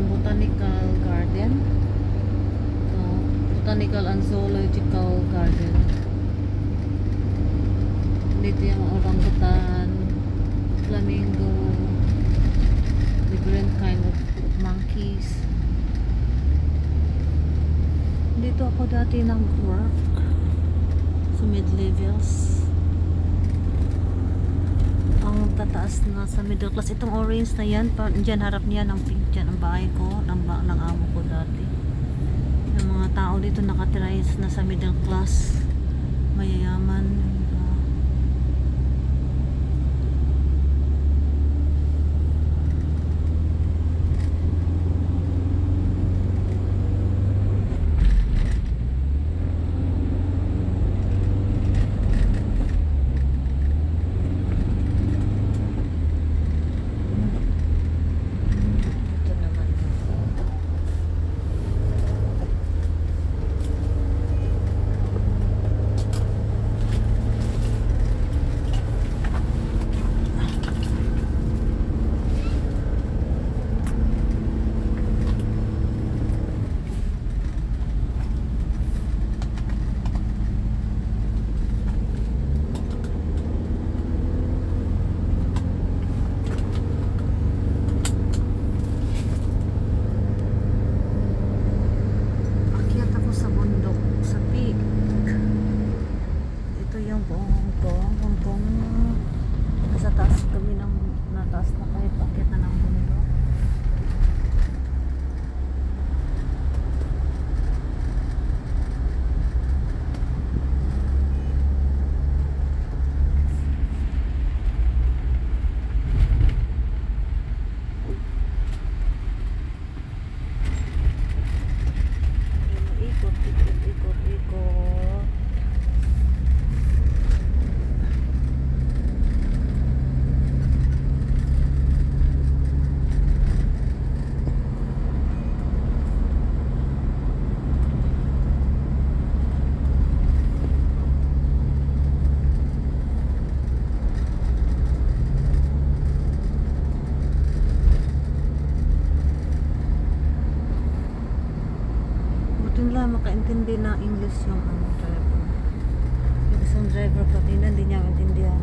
ng Botanical Garden. So, Botanical and Zoological Garden. Dito yung orangutan, flamingo, different kind of monkeys. Dito ako dati nag-work sa mid-levels. Ang tataas na sa middle class. Itong orange na yan, dyan harap niya ng pink dyan, ang bahay ko, ng amo ko dati. Yung mga tao dito nakatira na sa middle class, mayayaman. Makaintindi na English yung driver. Yung isang driver kanina hindi niya maintindihan.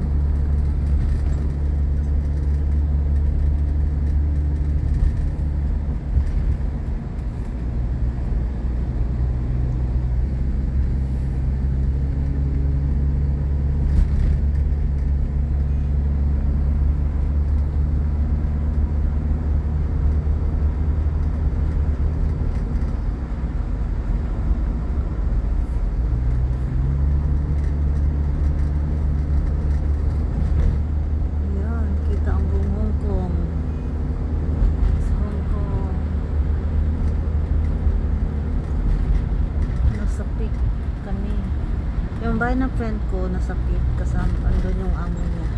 Yung bahay ng friend ko nasa pit, kasama andun yung amo niya.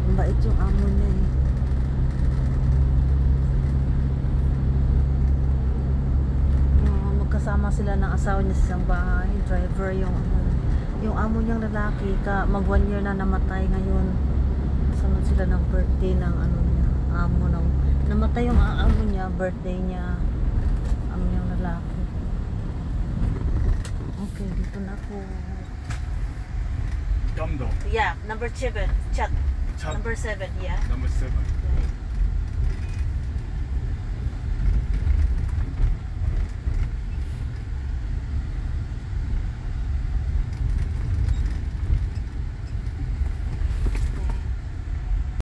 Mabait yung amo niya eh. Magkasama sila ng asawa niya sa isang bahay. Driver yung amo niyang lalaki, mag 1 year na namatay ngayon. Sunod sila ng birthday ng amo ng namatay yung amo niya, birthday niya, amo niyang lalaki. Okay, dito na ako. Gamdo. Yeah, number 7. Chat. Number 7, yeah. Number 7.